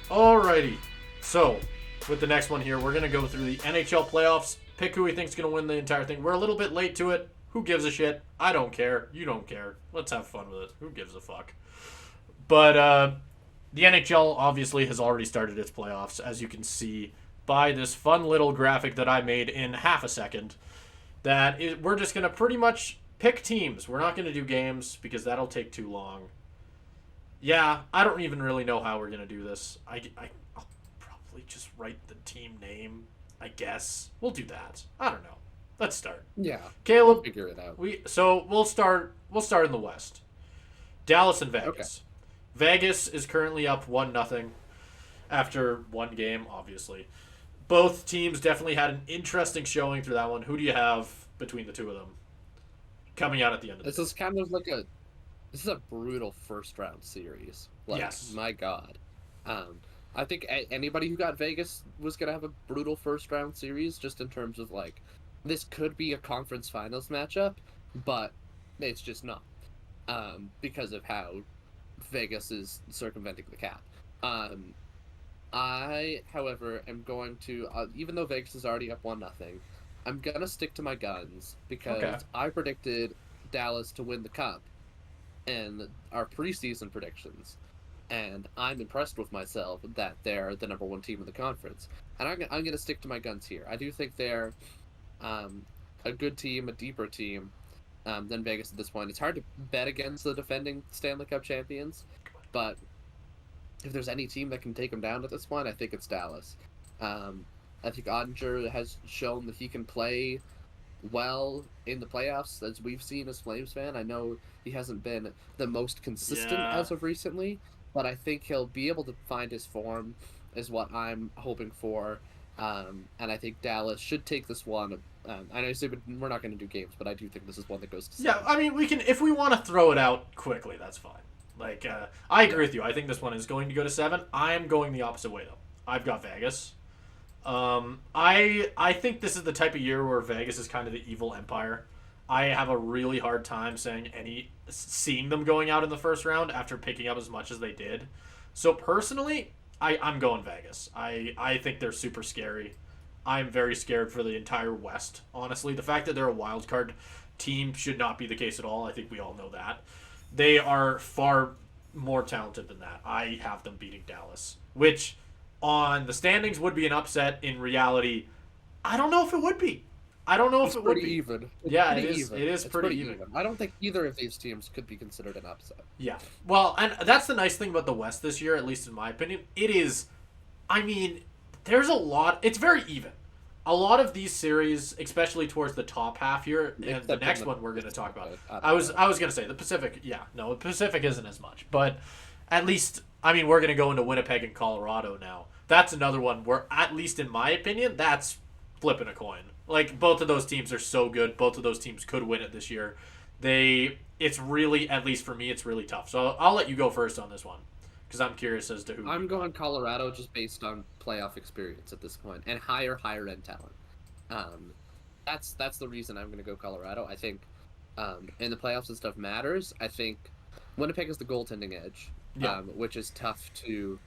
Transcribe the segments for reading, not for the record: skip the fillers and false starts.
Alrighty. So, with the next one here, we're going to go through the NHL playoffs, pick who we think's going to win the entire thing. We're a little bit late to it. Who gives a shit? I don't care. You don't care. Let's have fun with it. Who gives a fuck? But the NHL obviously has already started its playoffs, as you can see by this fun little graphic that I made in half a second. We're just going to pretty much pick teams. We're not going to do games because that'll take too long. Yeah, I don't even really know how we're gonna do this. I'll probably just write the team name. I guess we'll do that. I don't know. Let's start. Yeah, we'll Caleb, figure it out. we'll start. We'll start in the West. Dallas and Okay. Vegas. Vegas is currently up 1-0 after one game. Obviously, both teams definitely had an interesting showing through that one. Who do you have between the two of them coming out at the end of the This day? is kind of like a this is a brutal first round series. Like, Yes. my God. Um, I think anybody who got Vegas was gonna have a brutal first round series, just in terms of like, this could be a conference finals matchup, but it's just not. Because of how Vegas is circumventing the cap. Um, I, however, am going to, even though Vegas is already up 1-0, I'm gonna stick to my guns Okay. because I predicted Dallas to win the cup in our preseason predictions, and I'm impressed with myself that they're the number one team in the conference. And I'm gonna stick to my guns here. I do think they're um, a good team, a deeper team than Vegas at this point. It's hard to bet against the defending Stanley Cup champions, but if there's any team that can take them down at this point, I think it's Dallas. Um, I think Ottinger has shown that he can play well in the playoffs, as we've seen as Flames fan. I know he hasn't been the most consistent Yeah. as of recently, but I think he'll be able to find his form, is what I'm hoping for. And I think Dallas should take this one. I know you said we're not going to do games, but I do think this is one that goes to Yeah, seven. I mean, we can if we want to throw it out quickly, that's fine. Like, I Yeah. agree with you. I think this one is going to go to 7. I am going the opposite way though. I've got Vegas. I think this is the type of year where Vegas is kind of the evil empire. I have a really hard time seeing them going out in the first round after picking up as much as they did. So personally, I'm going Vegas. I think they're super scary. I'm very scared for the entire West. Honestly, the fact that they're a wild card team should not be the case at all. I think we all know that. They are far more talented than that. I have them beating Dallas, which on the standings would be an upset. In reality, I don't know if it would be. I don't know if It's it would pretty be. even. It's Yeah, it pretty is. It even. is It's pretty pretty even. even. I don't think either of these teams could be considered an upset. Yeah. Well, and that's the nice thing about the West this year, at least in my opinion. It is. I mean, there's a lot. It's very even. A lot of these series, especially towards the top half here, and the Except in next the one we're going to talk about. Pacific, I I don't was know. I was going to say the Pacific. Yeah, no, the Pacific isn't as much, but at least I mean we're going to go into Winnipeg and Colorado now. That's another one where, at least in my opinion, that's flipping a coin. Like both of those teams are so good. Both of those teams could win it this year. It's really, at least for me, it's really tough. So I'll let you go first on this one because I'm curious as to who I'm you got. going Colorado just based on playoff experience at this point and higher end talent. Um, that's the reason I'm going to go Colorado. I think in the playoffs and stuff matters. I think Winnipeg is the goaltending edge, Yeah. which is tough to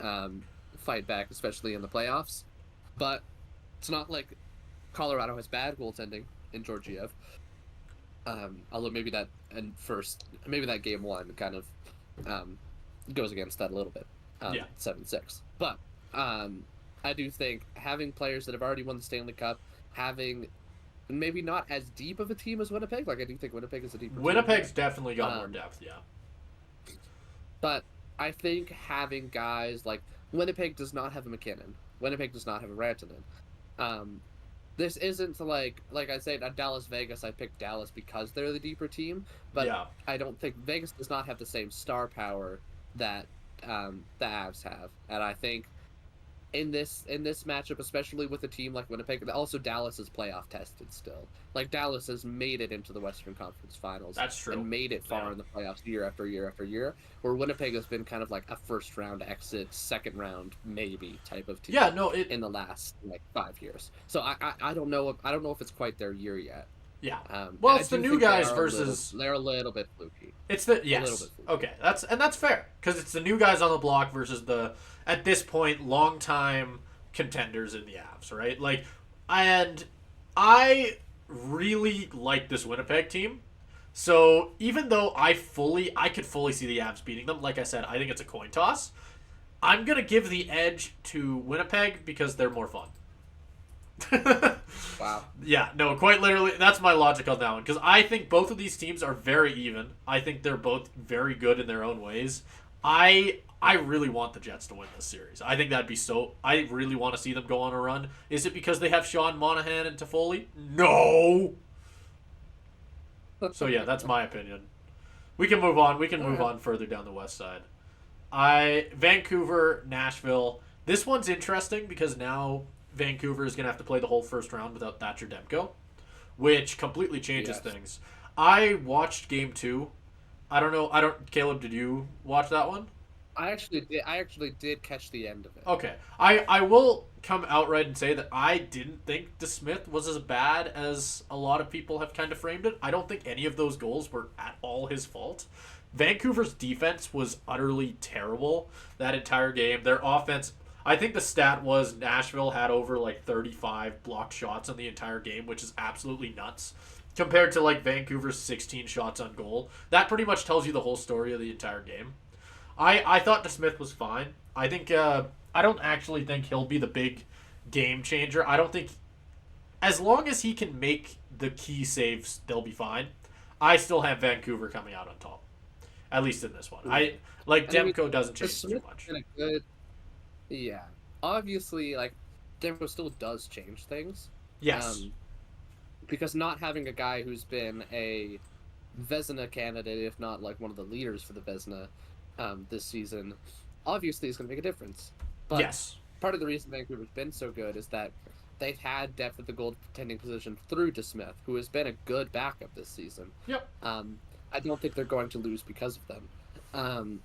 um, fight back, especially in the playoffs. But it's not like Colorado has bad goaltending in Georgiev. Although maybe that game one kind of um, goes against that a little bit. Yeah. 7-6. But I do think having players that have already won the Stanley Cup, having maybe not as deep of a team as Winnipeg. Like, I do think Winnipeg is a deeper team. Winnipeg's definitely got more Um, depth. Yeah. but I think having guys like Winnipeg does not have a McKinnon. Winnipeg does not have a Rantanen. Um, this isn't like I said at Dallas Vegas. I picked Dallas because they're the deeper team, but Yeah. I don't think Vegas does not have the same star power that the Avs have, and I think in this matchup, especially with a team like Winnipeg, also Dallas is playoff tested still. Like, Dallas has made it into the Western Conference Finals That's true. and made it far Yeah. in the playoffs year after year after year, where Winnipeg has been kind of like a first round exit, second round maybe type of team Yeah. No. It. in the last like 5 years. So I don't know if it's quite their year yet. Yeah. Well, And I it's the do new think they guys are versus they're a little bit fluky. it's the A little bit yes. fluky. Okay, that's fair because it's the new guys on the block versus the at this point long-time contenders in the Avs, right? Like, and I really like this Winnipeg team. So even though I could fully see the Avs beating them, like I said, I think it's a coin toss. I'm gonna give the edge to Winnipeg because they're more fun. Wow. Yeah, no, quite literally, that's my logic on that one because I think both of these teams are very even. I think they're both very good in their own ways. I really want the Jets to win this series. I think that'd be so. I really want to see them go on a run. Is it because they have Sean Monahan and Toffoli? No. So yeah, that's my opinion. We can move on. We can move on further down the west side. Vancouver, Nashville. This one's interesting because now Vancouver is going to have to play the whole first round without Thatcher Demko, which completely changes things. I watched game 2. I don't know. Caleb, did you watch that one? I actually did catch the end of it. Okay. I will come outright and say that I didn't think DeSmith was as bad as a lot of people have kind of framed it. I don't think any of those goals were at all his fault. Vancouver's defense was utterly terrible that entire game. Their offense, I think the stat was Nashville had over like 35 blocked shots in the entire game, which is absolutely nuts compared to like Vancouver's 16 shots on goal. That pretty much tells you the whole story of the entire game. I thought DeSmith was fine. I think I don't actually think he'll be the big game changer. I don't think as long as he can make the key saves, they'll be fine. I still have Vancouver coming out on top, at least in this one. I like Demko doesn't change too much. Yeah, obviously, like Demko still does change things. Yes, because not having a guy who's been a Vezina candidate, if not like one of the leaders for the Vezina this season, obviously is going to make a difference. But yes, part of the reason Vancouver's been so good is that they've had depth at the goaltending position through DeSmith, who has been a good backup this season. Yep. I don't think they're going to lose because of them.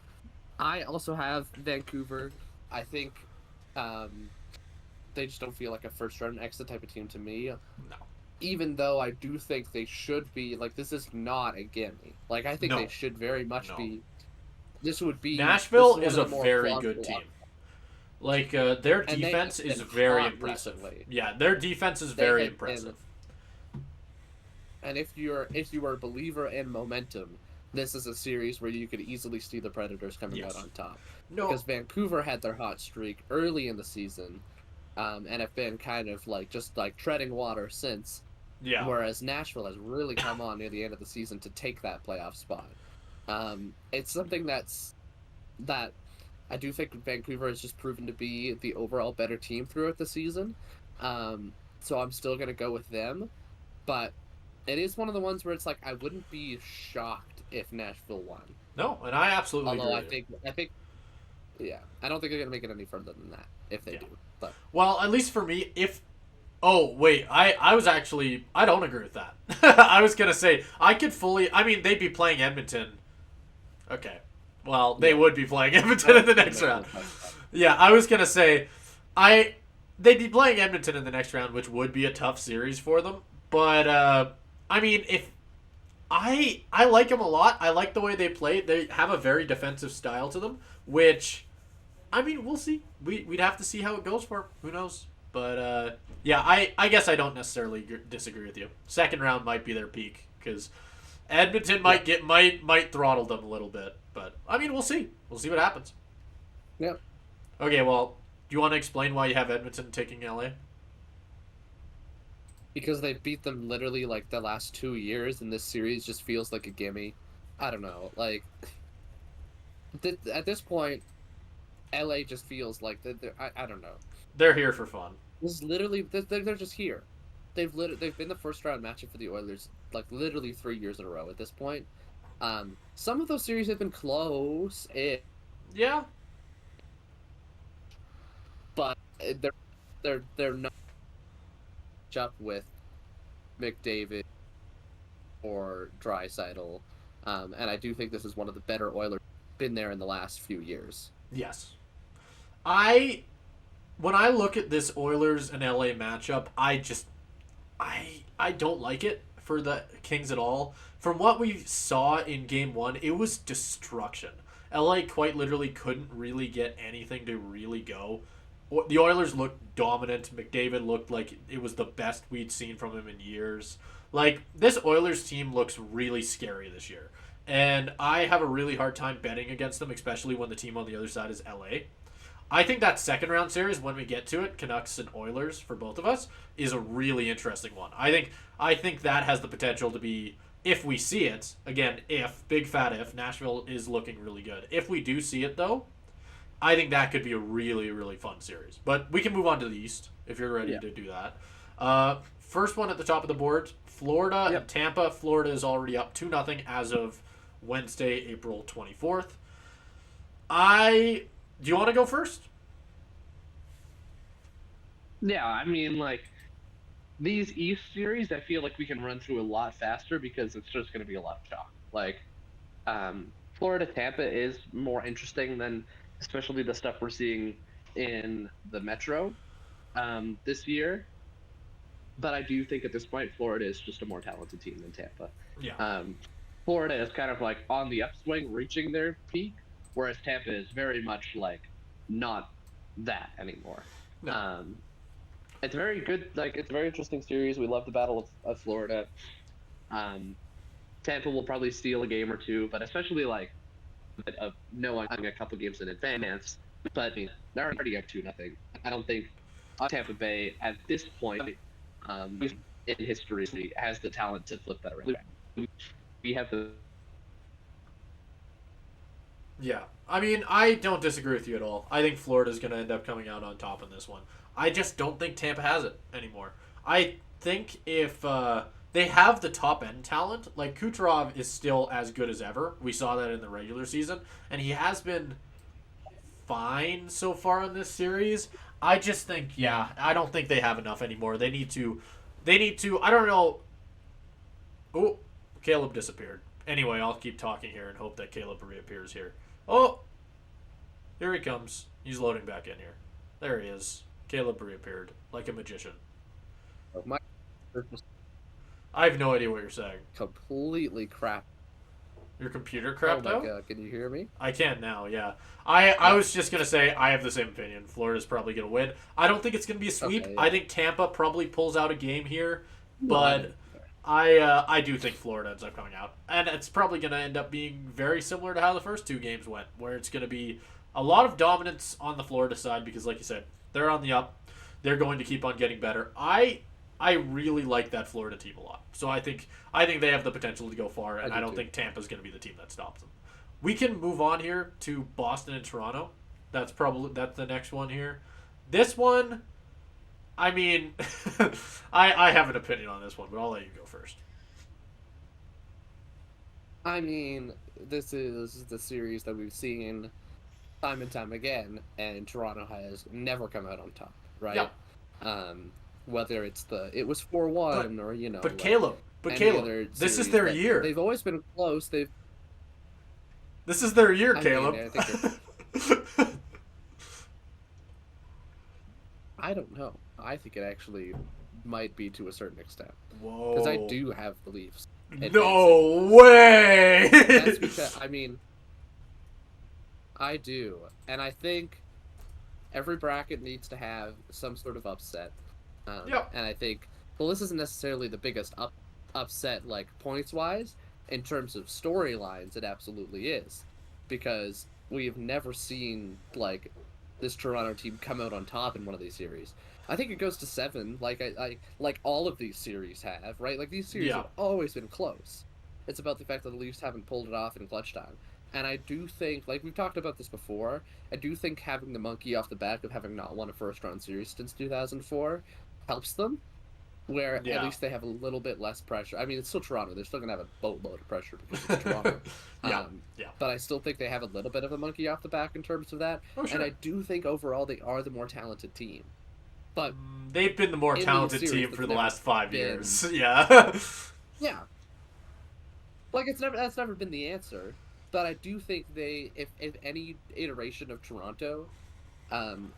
I also have Vancouver. I think they just don't feel like a first-round exit type of team to me. No. Even though I do think they should be, like, this is not a gimme. Like, I think they should very much be. This would be. Nashville is a very good team. Like, their defense is very impressive. Recently. Yeah, their defense is very impressive. And if you are a believer in momentum, this is a series where you could easily see the Predators coming out on top. No. Because Vancouver had their hot streak early in the season, and have been kind of like just like treading water since. Yeah. Whereas Nashville has really come on near the end of the season to take that playoff spot. It's something that I do think Vancouver has just proven to be the overall better team throughout the season. So I'm still gonna go with them, but it is one of the ones where it's like I wouldn't be shocked if Nashville won. No, and I absolutely Although agree. I think, yeah, I don't think they're gonna make it any further than that if they do. But well, at least for me, if oh wait, I was actually I don't agree with that. I was gonna say I could fully. I mean, they'd be playing Edmonton. Okay, well they would be playing Edmonton in the next round. Yeah, I was gonna say they'd be playing Edmonton in the next round, which would be a tough series for them. But I mean, if I like them a lot. I like the way they play. They have a very defensive style to them, which, I mean, we'll see. We'd have to see how it goes for them. Who knows? But, yeah, I guess I don't necessarily disagree with you. Second round might be their peak, because Edmonton might throttle them a little bit. But, I mean, we'll see. We'll see what happens. Yeah. Okay, well, do you want to explain why you have Edmonton taking LA? Because they beat them literally like the last 2 years, and this series just feels like a gimme. I don't know. Like, at this point, LA just feels like I don't know. They're here for fun. This is literally they're just here. They've been the first round matchup for the Oilers like literally 3 years in a row at this point. Some of those series have been close. Yeah. But they're not up with McDavid or Draisaitl, and I do think this is one of the better Oilers been there in the last few years. Yes. When I look at this Oilers and LA matchup, I don't like it for the Kings at all. From what we saw in Game 1, it was destruction. LA quite literally couldn't really get anything to really go. The Oilers looked dominant. McDavid looked like it was the best we'd seen from him in years. Like, this Oilers team looks really scary this year. And I have a really hard time betting against them, especially when the team on the other side is LA. I think that second round series, when we get to it, Canucks and Oilers for both of us, is a really interesting one. I think that has the potential to be, if we see it, again, if, big fat if, Nashville is looking really good. If we do see it, though, I think that could be a really, really fun series. But we can move on to the East if you're ready to do that. First one at the top of the board, Florida and Tampa. Florida is already up 2-0 as of Wednesday, April 24th. Do you want to go first? Yeah, I mean, like, these East series, I feel like we can run through a lot faster because it's just going to be a lot of chalk. Like, Florida Tampa is more interesting than especially the stuff we're seeing in the Metro this year. But I do think at this point, Florida is just a more talented team than Tampa. Yeah. Florida is kind of like on the upswing, reaching their peak, whereas Tampa is very much like not that anymore. No. It's very good. Like, it's a very interesting series. We love the Battle of Florida. Tampa will probably steal a game or two, but especially like of knowing a couple games in advance. But I mean, they're already up 2-0. I don't think Tampa Bay at this point in history has the talent to flip that around. We have the. Yeah. I mean, I don't disagree with you at all. I think Florida's going to end up coming out on top in this one. I just don't think Tampa has it anymore. I think if they have the top end talent, like Kucherov is still as good as ever. We saw that in the regular season, and he has been fine so far in this series. I just think, I don't think they have enough anymore. They need to, I don't know. Oh, Caleb disappeared. Anyway, I'll keep talking here and hope that Caleb reappears here. Oh, here he comes. He's loading back in here. There he is. Caleb reappeared like a magician. My I have no idea what you're saying. completely crap. Your computer crapped Oh my out? god, can you hear me? I can now, yeah. I was just going to say I have the same opinion. Florida's probably going to win. I don't think it's going to be a sweep. Okay, yeah. I think Tampa probably pulls out a game here, but I do think Florida ends up coming out. And it's probably going to end up being very similar to how the first two games went, where it's going to be a lot of dominance on the Florida side because, like you said, they're on the up. They're going to keep on getting better. I really like that Florida team a lot. So I think they have the potential to go far, and I don't think Tampa's going to be the team that stops them. We can move on here to Boston and Toronto. That's the next one here. This one, I mean, I have an opinion on this one, but I'll let you go first. I mean, this is the series that we've seen time and time again, and Toronto has never come out on top, right? Yeah. Whether it was 4-1 or But like Caleb, this is their year. They've always been close. This is their year, I Caleb. mean, I don't know. I think it actually might be to a certain extent. Whoa. Because I do have beliefs. No way! That's because, I mean, I do. And I think every bracket needs to have some sort of upset. And I think, well, this isn't necessarily the biggest upset, like, points-wise. In terms of storylines, it absolutely is. Because we've never seen, like, this Toronto team come out on top in one of these series. I think it goes to 7, like like all of these series have, right? Like, these series have always been close. It's about the fact that the Leafs haven't pulled it off in clutch time. And I do think, like, we've talked about this before, I do think having the monkey off the back of having not won a first-round series since 2004 helps them, where at least they have a little bit less pressure. I mean, it's still Toronto. They're still going to have a boatload of pressure because it's Toronto. But I still think they have a little bit of a monkey off the back in terms of that. Oh, sure. And I do think overall they are the more talented team. But they've been the more talented team for the last 5 years. Yeah. Yeah. Like, that's never been the answer. But I do think if any iteration of Toronto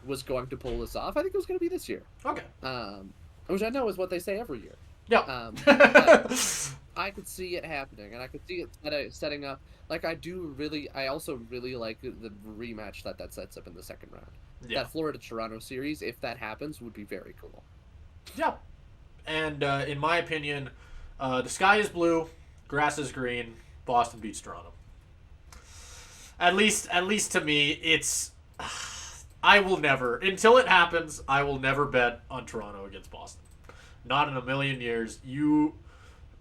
was going to pull this off, I think it was going to be this year. Okay. Which I know is what they say every year. But I could see it happening, and I could see it setting up. Like I also really like the rematch that sets up in the second round. Yeah. That Florida Toronto series, if that happens, would be very cool. Yeah. And in my opinion, the sky is blue, grass is green. Boston beats Toronto. At least to me, it's. I will never, until it happens, I will never bet on Toronto against Boston. Not in a million years.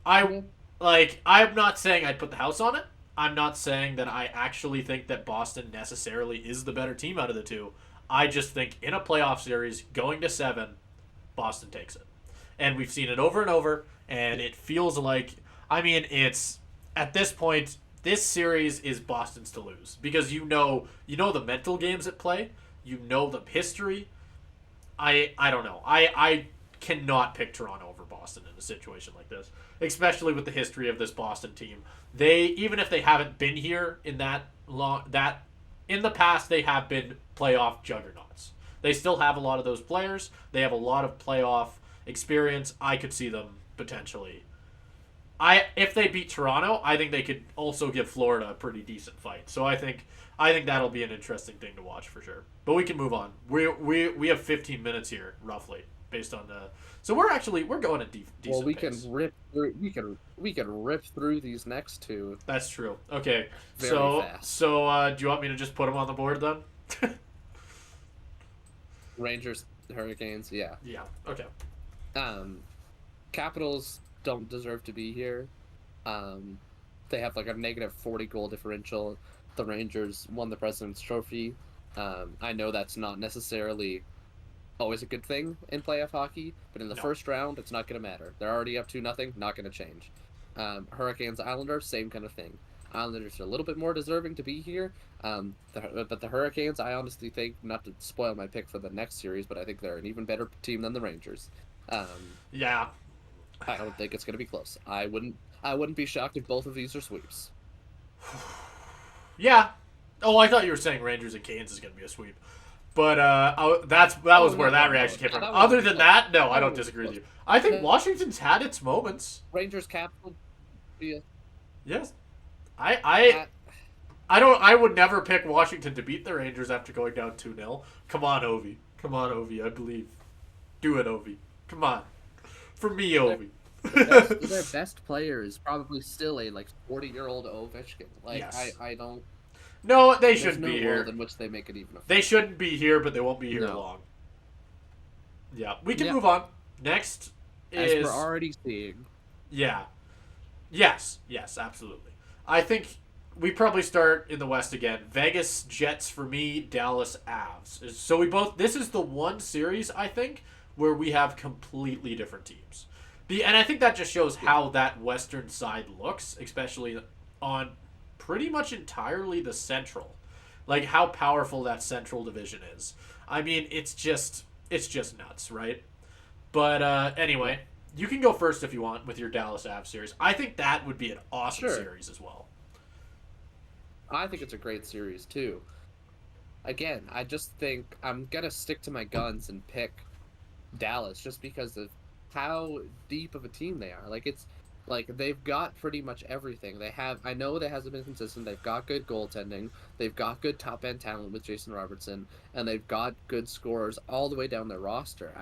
I'm not saying I'd put the house on it. I'm not saying that I actually think that Boston necessarily is the better team out of the two. I just think in a playoff series, going to 7, Boston takes it. And we've seen it over and over, and it feels like, it's, at this point, this series is Boston's to lose. Because you know the mental games at play, you know the history. I don't know. I cannot pick Toronto over Boston in a situation like this, especially with the history of this Boston team. They, even if they haven't been here in in the past, they have been playoff juggernauts. They still have a lot of those players. They have a lot of playoff experience. I could see them potentially. If they beat Toronto, I think they could also give Florida a pretty decent fight. So I think that'll be an interesting thing to watch for sure. But we can move on. We have 15 minutes here roughly based on the. So we're going at decent Well, we pace. can rip through. We can rip through these next two. That's true. Okay. Very fast. So do you want me to just put them on the board then? Rangers, Hurricanes, yeah. Yeah. Okay. Capitals don't deserve to be here. They have like a negative 40 goal differential. The Rangers won the President's Trophy. I know that's not necessarily always a good thing in playoff hockey, but in the first round, it's not going to matter. They're already up 2-0, not going to change. Hurricanes, Islanders, same kind of thing. Islanders are a little bit more deserving to be here, but the Hurricanes, I honestly think, not to spoil my pick for the next series, but I think they're an even better team than the Rangers. Yeah. I don't think it's going to be close. I wouldn't be shocked if both of these are sweeps. Yeah. Oh, I thought you were saying Rangers and Canes is going to be a sweep. But that was where that reaction came from. Other than that, no, I don't disagree with you. I think Washington's had its moments. Rangers, Capitals, yeah. Yes. I would never pick Washington to beat the Rangers after going down 2-0. Come on, Ovi. I believe. Do it, Ovi. Come on. For me, Ovi. Their best player is probably still a 40-year-old Ovechkin. Yes. I don't. No, they shouldn't be here. here. World in which they make it even. They shouldn't be here, but they won't be here long. Yeah, we can move on. Next is. As we're already seeing. Yeah. Yes, absolutely. I think we probably start in the West again. Vegas Jets for me, Dallas Avs. So this is the one series, I think, where we have completely different teams. And I think that just shows how that Western side looks, especially on pretty much entirely the Central. Like how powerful that Central division is. It's just nuts, right? But anyway, you can go first if you want with your Dallas Avs series. I think that would be an awesome series as well. I think it's a great series too. Again, I just think I'm going to stick to my guns and pick Dallas just because of how deep of a team they are. They've got pretty much everything. I know that hasn't been consistent. They've got good goaltending. They've got good top end talent with Jason Robertson, and they've got good scorers all the way down their roster.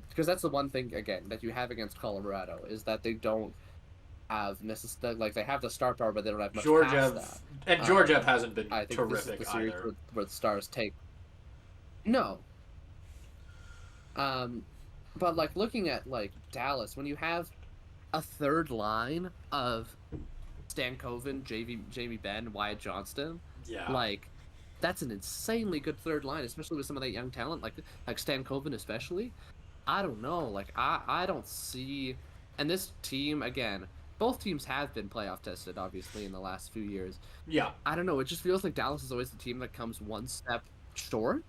Because that's the one thing again that you have against Colorado is that they don't have necessarily they have the star power, but they don't have much past that. And Georgiev hasn't been I think terrific this is the series either. where the Stars take. No. But looking at Dallas, when you have a third line of Stankoven, Jamie Benn, Wyatt Johnston, that's an insanely good third line, especially with some of that young talent, like Stankoven especially. I don't know, I don't see, and this team again. Both teams have been playoff tested, obviously, in the last few years. Yeah. I don't know. It just feels like Dallas is always the team that comes one step short,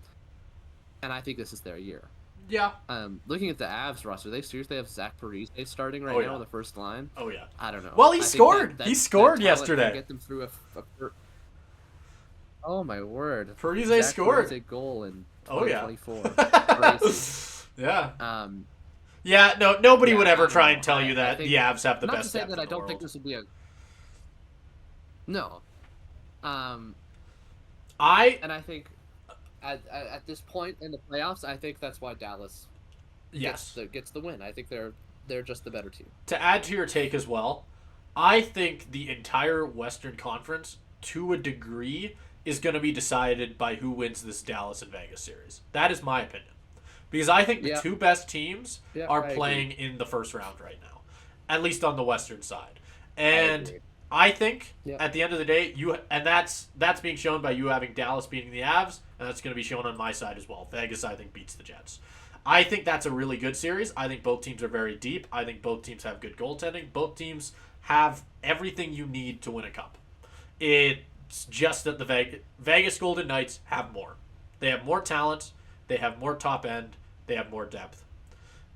and I think this is their year. Yeah. Looking at the Avs roster, they seriously have Zach Parise starting now on the first line. Oh yeah. I don't know. Well, he scored. He scored yesterday. Get them through oh my word! Parise scored a goal in 2024. Yeah. Yeah, no, nobody Yeah, would ever I don't try know. and tell you I that think the Avs have the not to best say depth that in I the don't think world. this would be a no. Um, I and I think at this point in the playoffs, I think that's why Dallas yes. gets the win. I think they're just the better team. To add to your take as well, I think the entire Western Conference, to a degree, is going to be decided by who wins this Dallas and Vegas series. That is my opinion. Because I think the Yeah, two best teams yeah, are I agree. playing in the first round right now, at least on the Western side. I And agree. I think Yeah, at the end of the day, that's being shown by you having Dallas beating the Avs, and that's going to be shown on my side as well. Vegas, I think, beats the Jets. I think that's a really good series. I think both teams are very deep. I think both teams have good goaltending. Both teams have everything you need to win a cup. It's just that the Vegas Golden Knights have more. They have more talent. They have more top end. They have more depth.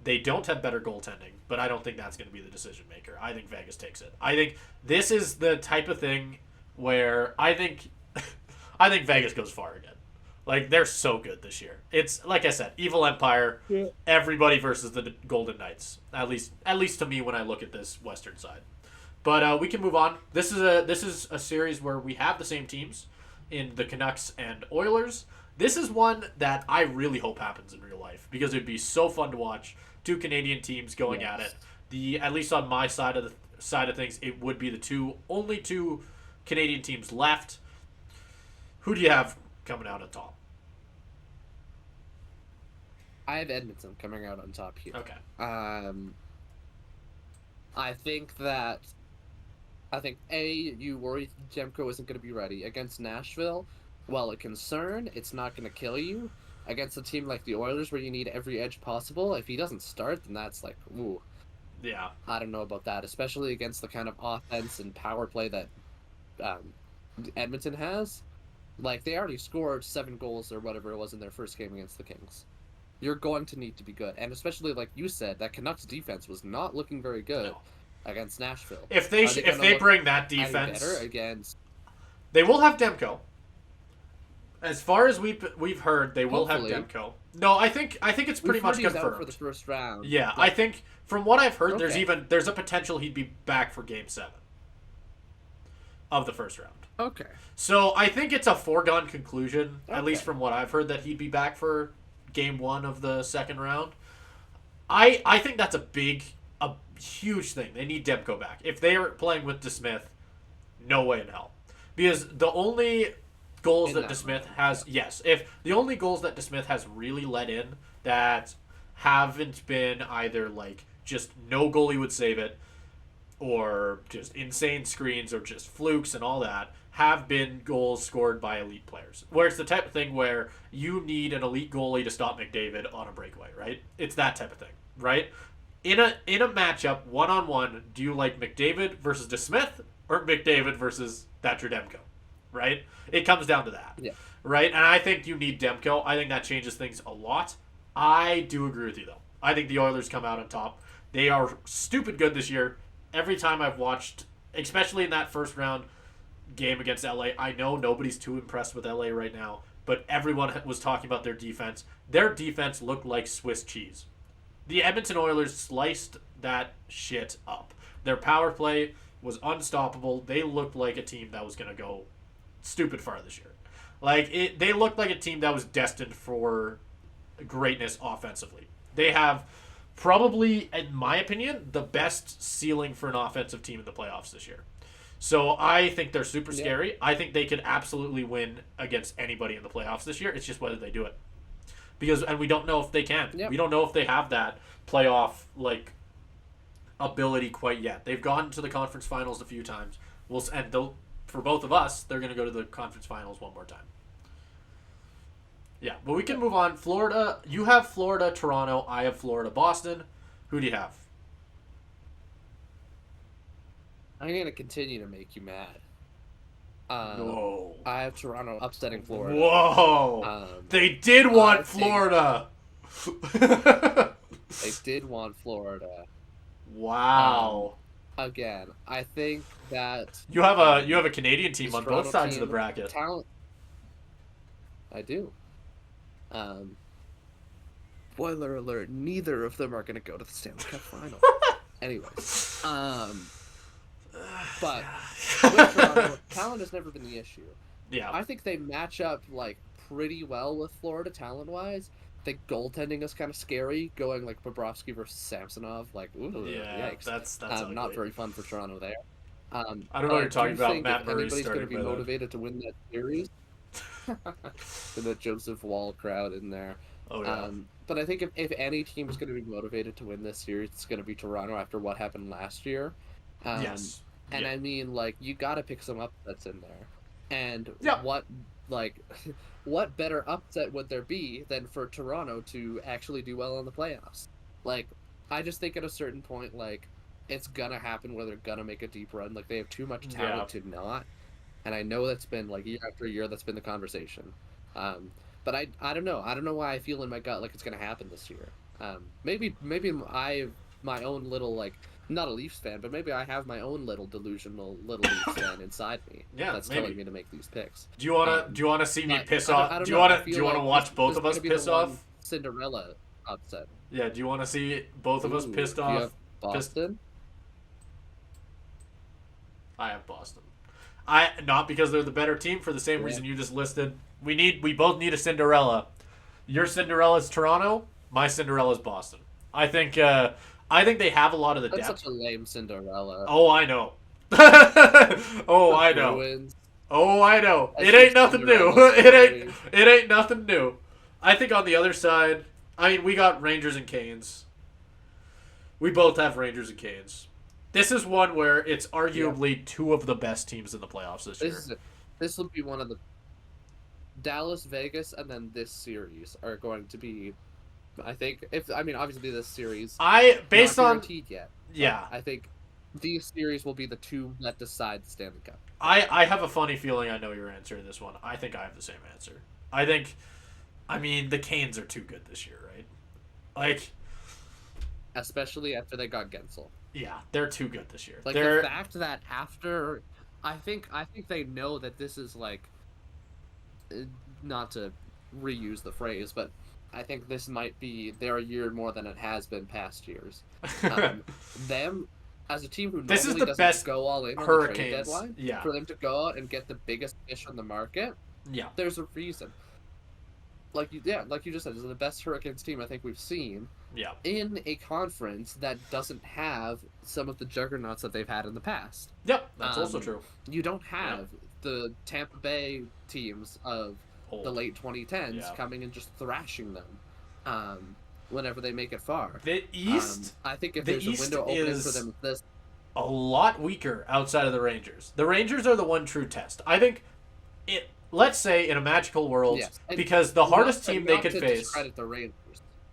They don't have better goaltending, but I don't think that's going to be the decision maker. I think Vegas takes it. I think this is the type of thing where I think I think Vegas goes far again. Like they're so good this year. It's like I said, Evil Empire, yeah. everybody versus the Golden Knights. At least to me when I look at this Western side. But we can move on. This is a series where we have the same teams in the Canucks and Oilers. This is one that I really hope happens in real life because it'd be so fun to watch two Canadian teams going at it. Yes. The at least on my side of things, it would be the only two Canadian teams left. Who do you have coming out on top? I have Edmonton coming out on top here. Okay. Um, I think that you worry Demko isn't going to be ready against Nashville. While a concern, it's not going to kill you. Against a team like the Oilers, where you need every edge possible, if he doesn't start, then that's like, ooh, Yeah. I don't know about that. Especially against the kind of offense and power play that um, Edmonton has. Like they already scored 7 goals or whatever it was in their first game against the Kings. You're going to need to be good, and especially like you said, that Canucks defense was not looking very good No. against Nashville. If they Are they if gonna they look bring that any defense, better against? they will have Demko. As far as we've heard, they will have Hopefully. Demko. No, I think it's pretty We've much heard he's confirmed. out for the first round. Yeah, but I think from what I've heard, Okay. there's a potential he'd be back for Game 7 of the first round. okay. So I think it's a foregone conclusion, at least Okay. from what I've heard, that he'd be back for Game 1 of the second round. I think that's a huge thing. They need Demko back. If they are playing with DeSmith, no way in hell, because the only goals In that that DeSmith round, has, yes, if the only goals that DeSmith has really let in that haven't been either like just no goalie would save it or just insane screens or just flukes and all that have been goals scored by elite players. Where it's the type of thing where you need an elite goalie to stop McDavid on a breakaway, right? It's that type of thing, right? In a matchup, one-on-one, do you like McDavid versus DeSmith or McDavid versus Thatcher Demko? Right? It comes down to that. Yeah. Right? And I think you need Demko. I think that changes things a lot. I do agree with you, though. I think the Oilers come out on top. They are stupid good this year. Every time I've watched, especially in that first round game against LA, I know nobody's too impressed with LA right now, but everyone was talking about their defense. Their defense looked like Swiss cheese. The Edmonton Oilers sliced that shit up. Their power play was unstoppable. They looked like a team that was going to go stupid far this year. They looked like a team that was destined for greatness offensively. They have probably, in my opinion, the best ceiling for an offensive team in the playoffs this year. So I think they're super Yeah. scary. I think they could absolutely win against anybody in the playoffs this year. It's just whether they do it. And we don't know if they can. Yep. We don't know if they have that playoff ability quite yet. They've gone to the conference finals a few times. For both of us, they're going to go to the conference finals one more time. Yeah, but we can move on. Florida, you have Florida, Toronto. I have Florida, Boston. Who do you have? I'm gonna continue to make you mad. Whoa. I have Toronto upsetting Florida. Whoa. They did I want think- Florida. They did want Florida. Wow. Again, I think that You have a Canadian team this on Toronto both sides of the team, bracket. Talent. I do. spoiler alert, neither of them are going to go to the Stanley Cup final. Anyways, but with Toronto, talent has never been the issue. Yeah. I think they match up like pretty well with Florida talent-wise. I think goaltending is kind of scary, going like Bobrovsky versus Samsonov. Like, ooh, Yeah, yikes. that's Not very fun for Toronto there. I don't know what you're talking about. Matt If Murray's anybody's going to starting be by motivated to win that series, with the Joseph Wall crowd in there. Oh yeah. But I think if any team is going to be motivated to win this series, it's going to be Toronto after what happened last year. Yes. And Yeah. I mean, like, you got to pick some upsets in there. And Yeah. what better upset would there be than for Toronto to actually do well in the playoffs? Like, I just think at a certain point, like, it's gonna happen where they're gonna make a deep run. Like, they have too much talent to not. And I know that's been, like, year after year, that's been the conversation. But I don't know. I don't know why I feel in my gut like it's gonna happen this year. Maybe I my own little, like, not a Leafs fan, but maybe I have my own little delusional little Leafs fan inside me. Yeah, that's maybe. telling me to make these picks. Do you wanna see me piss I off? don't Do you know. wanna watch both of us piss off? Cinderella upset. Yeah. Do you want to see both of us pissed Do you off? have Boston? I have Boston. I not because they're the better team for the same reason you just listed. We both need a Cinderella. Your Cinderella's Toronto. My Cinderella's Boston. I think they have a lot of the That's depth. such a lame Cinderella. Oh, I know. Oh, I know. Bruins. Oh, I know. That's It ain't just nothing new. Cinderella It ain't nothing new. I think on the other side, I mean, we got Rangers and Canes. We both have Rangers and Canes. This is one where it's arguably two of the best teams in the playoffs this year. This will be one of the Dallas, Vegas, and then this series are going to be. I think obviously this series. Based not on guaranteed yet. Yeah. I think these series will be the two that decide the Stanley Cup. I have a funny feeling I know your answer to this one. I think I have the same answer. The Canes are too good this year, right? Like, especially after they got Gensel. Yeah, they're too good this year. Like, the fact that after, I think they know that this is like, not to reuse the phrase, but I think this might be their year more than it has been past years. Them as a team who this normally is the doesn't best go all in Hurricanes. on the trade deadline, Yeah. for them to go out and get the biggest fish on the market, Yeah. there's a reason. Like you just said, this is the best Hurricanes team I think we've seen. Yeah. In a conference that doesn't have some of the juggernauts that they've had in the past. Yep, that's also true. You don't have the Tampa Bay teams of the late 2010s coming and just thrashing them whenever they make it far. The East, I think if there's a window opening for them, this a lot weaker outside of the Rangers. The Rangers are the one true test. I think it. Let's say in a magical world, because the hardest team they could face. Discredit the Rangers.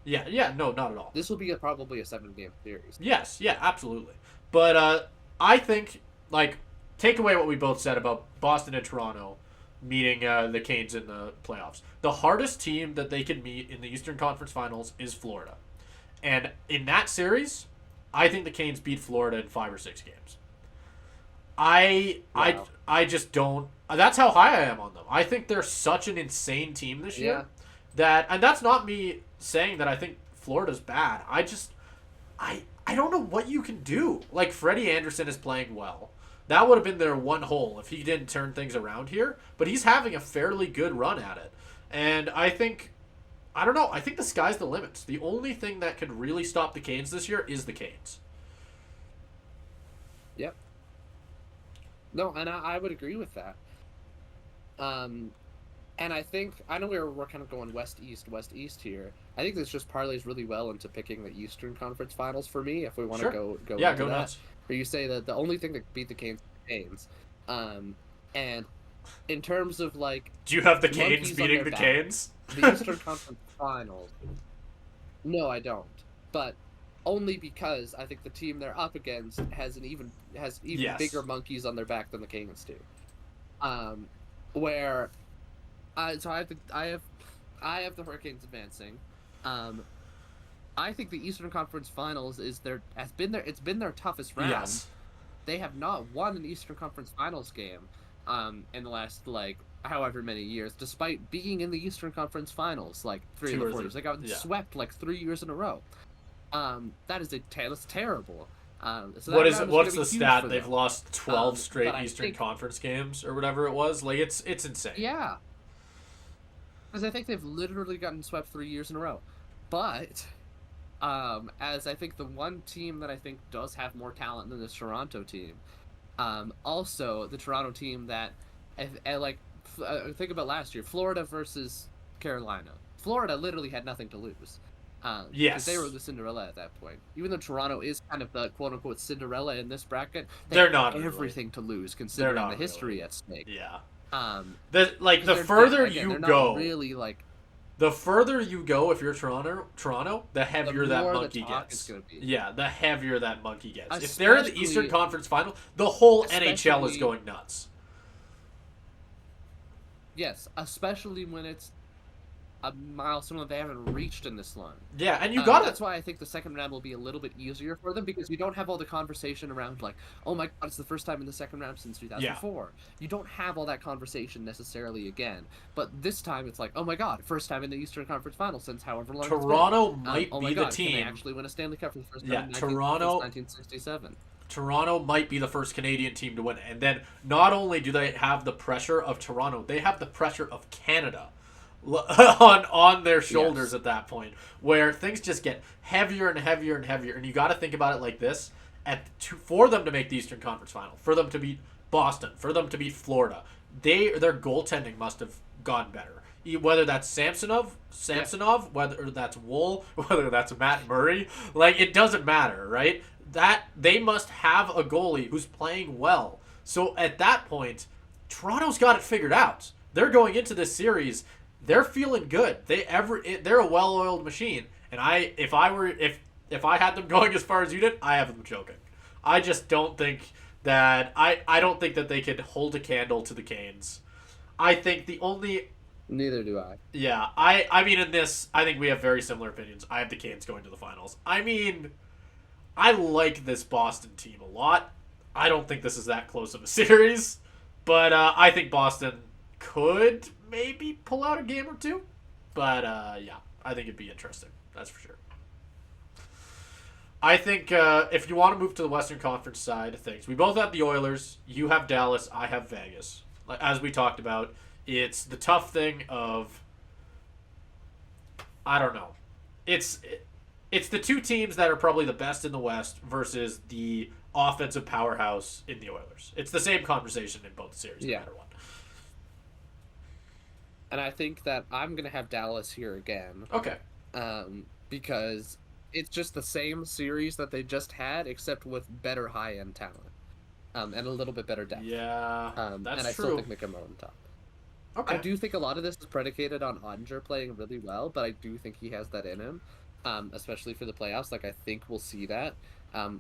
Yeah, no, not at all. This will be probably a 7-game series. Yes, yeah, absolutely. But I think, like, take away what we both said about Boston and Toronto meeting the Canes in the playoffs. The hardest team that they can meet in the Eastern Conference Finals is Florida. And in that series, I think the Canes beat Florida in 5 or 6 games. I just don't. That's how high I am on them. I think they're such an insane team this year and that's not me saying that I think Florida's bad. I don't know what you can do. Like, Freddie Anderson is playing well. That would have been their one hole if he didn't turn things around here. But he's having a fairly good run at it. And I don't know. I think the sky's the limit. The only thing that could really stop the Canes this year is the Canes. Yep. No, and I would agree with that. And I think, I know we're kind of going west-east here. I think this just parlays really well into picking the Eastern Conference Finals for me, if we want to go into that. Nuts. Where you say that the only thing that beat the Canes is the Canes. And in terms of, like... Do you have the Canes beating the Canes? The Eastern Conference Finals. No, I don't. But only because I think the team they're up against has even bigger monkeys on their back than the Canes do. So I have the Hurricanes advancing. I think the Eastern Conference Finals it's been their toughest round. Yes. They have not won an Eastern Conference Finals game in the last however many years, despite being in the Eastern Conference Finals like 3 of the 4 years. They got swept like 3 years in a row. That's terrible. So that round is going What's to be the huge stat? for They've them. lost 12 straight But I Eastern think, Conference games or whatever it was. Like it's insane. yeah, because I think they've literally gotten swept 3 years in a row. But as I think the one team that I think does have more talent than this Toronto team, also the Toronto team that, think about last year, Florida versus Carolina. Florida literally had nothing to lose. Because they were the Cinderella at that point. Even though Toronto is kind of the quote-unquote Cinderella in this bracket, they're have not everything to lose considering the history at stake. Yeah. The further you go, really like the further you go, if you're Toronto, the heavier that monkey gets. Yeah, the heavier that monkey gets. If they're in the Eastern Conference Final, the whole NHL is going nuts. Yes, especially when it's a milestone that they haven't reached in this long. Yeah, and you got it. That's why I think the second round will be a little bit easier for them, because you don't have all the conversation around like, oh my god, it's the first time in the second round since 2004. Yeah. You don't have all that conversation necessarily again. But this time it's like, oh my god, first time in the Eastern Conference Final since however long Toronto it's been. might be the team. Can they actually win a Stanley Cup for the first time since 1967. Toronto might be the first Canadian team to win. And then not only do they have the pressure of Toronto, they have the pressure of Canada on their shoulders at that point, where things just get heavier and heavier and heavier. And you got to think about it like this: for them to make the Eastern Conference Final, for them to beat Boston, for them to beat Florida, their goaltending must have gone better. Whether that's Samsonov, whether that's Wool, whether that's Matt Murray, like it doesn't matter, right? That they must have a goalie who's playing well. So at that point, Toronto's got it figured out. They're going into this series. They're feeling good. They're a well-oiled machine. And if I had them going as far as you did, I have them choking. I just don't think that I don't think that they could hold a candle to the Canes. I think the only Neither do I. Yeah, I mean in this, I think we have very similar opinions. I have the Canes going to the finals. I mean, I like this Boston team a lot. I don't think this is that close of a series, but I think Boston could maybe pull out a game or two. But yeah, I think it'd be interesting. That's for sure. I think if you want to move to the Western Conference side of things, we both have the Oilers. You have Dallas. I have Vegas. As we talked about, it's the tough thing of, I don't know. It's the two teams that are probably the best in the West versus the offensive powerhouse in the Oilers. It's the same conversation in both series, no matter what. And I think that I'm going to have Dallas here again. Okay. Because it's just the same series that they just had, except with better high-end talent. And a little bit better depth. Yeah, that's true. And I still think they come out on top. Okay. I do think a lot of this is predicated on Ottinger playing really well, but I do think he has that in him, especially for the playoffs. Like, I think we'll see that.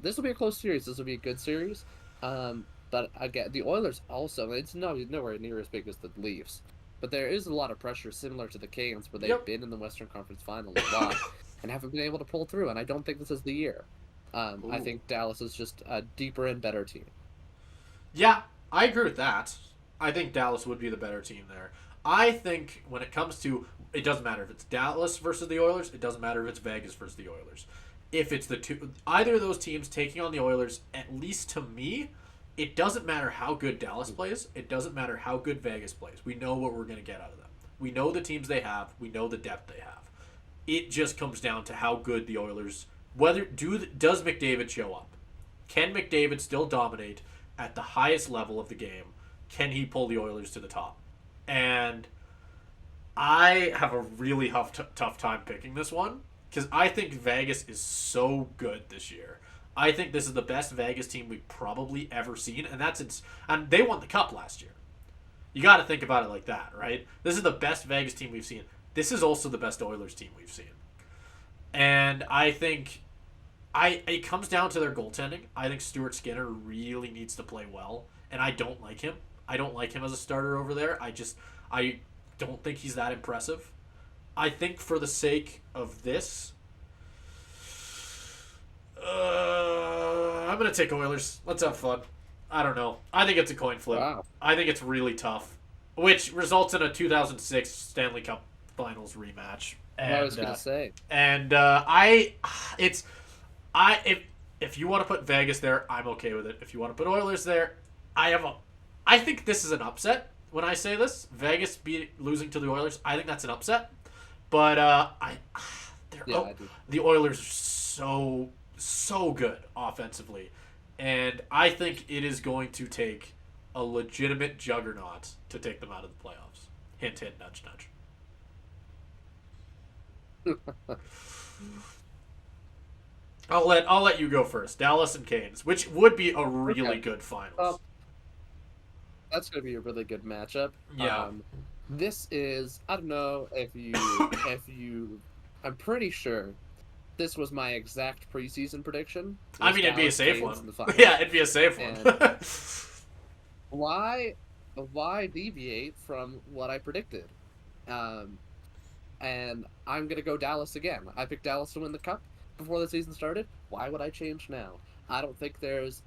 This will be a close series. This will be a good series. But again, the Oilers also, it's nowhere near as big as the Leafs. But there is a lot of pressure similar to the Canes, where they've been in the Western Conference Final a lot and haven't been able to pull through, and I don't think this is the year. I think Dallas is just a deeper and better team. Yeah, I agree with that. I think Dallas would be the better team there. I think when it comes to, it doesn't matter if it's Dallas versus the Oilers. It doesn't matter if it's Vegas versus the Oilers. If it's either of those teams taking on the Oilers, at least to me, it doesn't matter how good Dallas plays. It doesn't matter how good Vegas plays. We know what we're going to get out of them. We know the teams they have. We know the depth they have. It just comes down to how good the Oilers, does McDavid show up? Can McDavid still dominate at the highest level of the game? Can he pull the Oilers to the top? And I have a really tough time picking this one because I think Vegas is so good this year. I think this is the best Vegas team we've probably ever seen, and they won the Cup last year. You got to think about it like that, right? This is the best Vegas team we've seen. This is also the best Oilers team we've seen. And I think it comes down to their goaltending. I think Stuart Skinner really needs to play well, and I don't like him. I don't like him as a starter over there. I don't think he's that impressive. I think for the sake of this, I'm going to take Oilers. Let's have fun. I don't know. I think it's a coin flip. Wow. I think it's really tough. which results in a 2006 Stanley Cup Finals rematch. And, I was gonna say. and I, it's, I if you want to put Vegas there, I'm okay with it. If you want to put Oilers there, I think this is an upset. When I say this, Vegas losing to the Oilers, I think that's an upset. But I do. the Oilers are so good offensively, and I think it is going to take a legitimate juggernaut to take them out of the playoffs. Hint, hint, nudge, nudge. I'll let you go first. Dallas and Canes, which would be a really good finals. That's going to be a really good matchup. Yeah. This is, I don't know if you, I'm pretty sure this was my exact preseason prediction. I mean, it'd be a Dallas safe Canes in the one. finals. Yeah, it'd be a safe one. Why deviate from what I predicted? And I'm going to go Dallas again. I picked Dallas to win the Cup before the season started. Why would I change now? I don't think there's...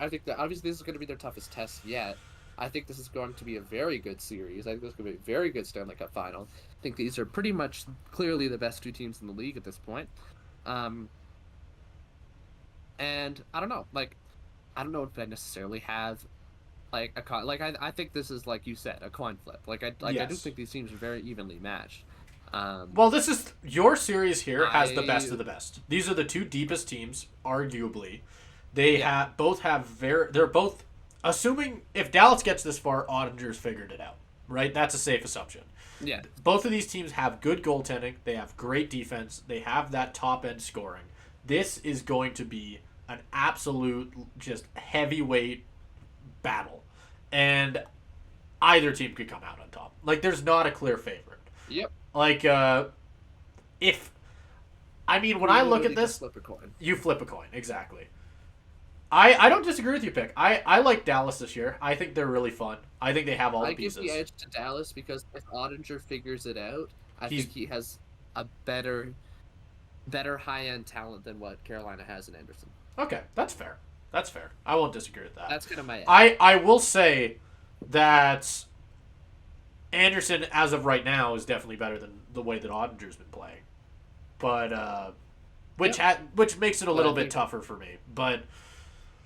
I think that obviously this is going to be their toughest test yet. I think this is going to be a very good series. I think this is going to be a very good Stanley Cup final. I think these are pretty much clearly the best two teams in the league at this point. And I don't know. I don't know if I necessarily have I think this is, like you said, a coin flip. I do think these teams are very evenly matched. Well, this is your series here has the best of the best. These are the two deepest teams, arguably. They're both, assuming if Dallas gets this far, Ottinger's figured it out, right? That's a safe assumption. Yeah. Both of these teams have good goaltending. They have great defense. They have that top end scoring. This is going to be an absolute just heavyweight battle, and either team could come out on top. There's not a clear favorite. Yep. When I look at this, flip a coin. You flip a coin, exactly. I don't disagree with your pick. I like Dallas this year. I think they're really fun. I think they have all the pieces. I give the edge to Dallas because if Ottinger figures it out, I think he has a better high-end talent than what Carolina has in Anderson. Okay, that's fair. I won't disagree with that. That's kind of my edge. I will say that Anderson, as of right now, is definitely better than the way that Ottinger's been playing. But which makes it a little bit tougher for me. But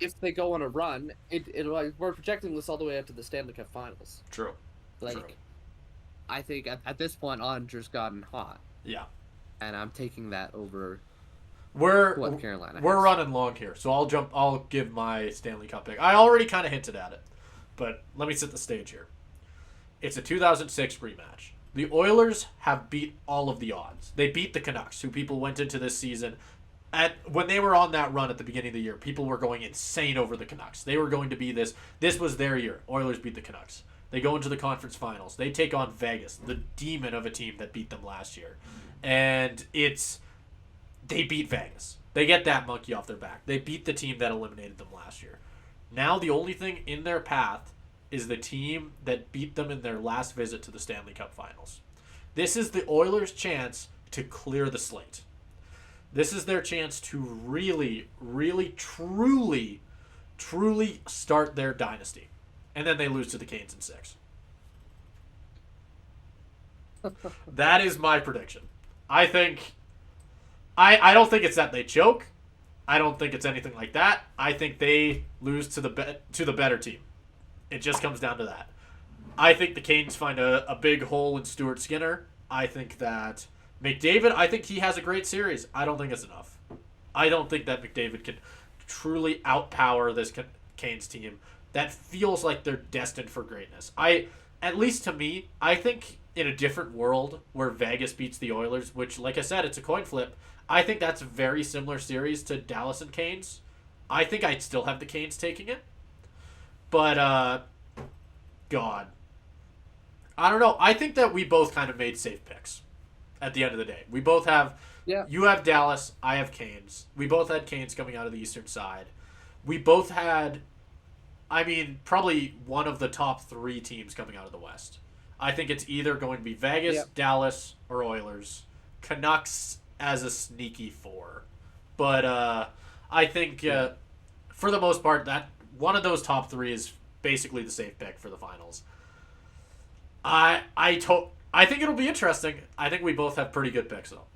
if they go on a run, we're projecting this all the way up to the Stanley Cup Finals. True. True. I think at this point, Ottinger's gotten hot. Yeah. And I'm taking that over what Carolina We're has. running long here, so I'll give my Stanley Cup pick. I already kind of hinted at it, but let me set the stage here. It's a 2006 rematch. The Oilers have beat all of the odds. They beat the Canucks, who people went into this season when they were on that run at the beginning of the year. People were going insane over the Canucks. They were going to be this was their year. Oilers beat the Canucks. They go into the conference finals. They take on Vegas, the demon of a team that beat them last year. And they beat Vegas. They get that monkey off their back. They beat the team that eliminated them last year. Now the only thing in their path is the team that beat them in their last visit to the Stanley Cup Finals. This is the Oilers' chance to clear the slate. This is their chance to really, really, truly start their dynasty. And then they lose to the Canes in 6. That is my prediction. I don't think it's that they choke. I don't think it's anything like that. I think they lose to the better team. It just comes down to that. I think the Canes find a big hole in Stuart Skinner. I think that McDavid, I think he has a great series. I don't think it's enough. I don't think that McDavid can truly outpower this Canes team that feels like they're destined for greatness. At least to me, I think in a different world where Vegas beats the Oilers, which, like I said, it's a coin flip, I think that's a very similar series to Dallas and Canes. I think I'd still have the Canes taking it. But, God. I don't know. I think that we both kind of made safe picks at the end of the day. We both have... Yeah. You have Dallas. I have Canes. We both had Canes coming out of the eastern side. We both had... probably one of the top 3 teams coming out of the West. I think it's either going to be Vegas, Dallas, or Oilers. Canucks as a sneaky 4. But I think, for the most part, that one of those top 3 is basically the safe pick for the finals. I think it'll be interesting. I think we both have pretty good picks though.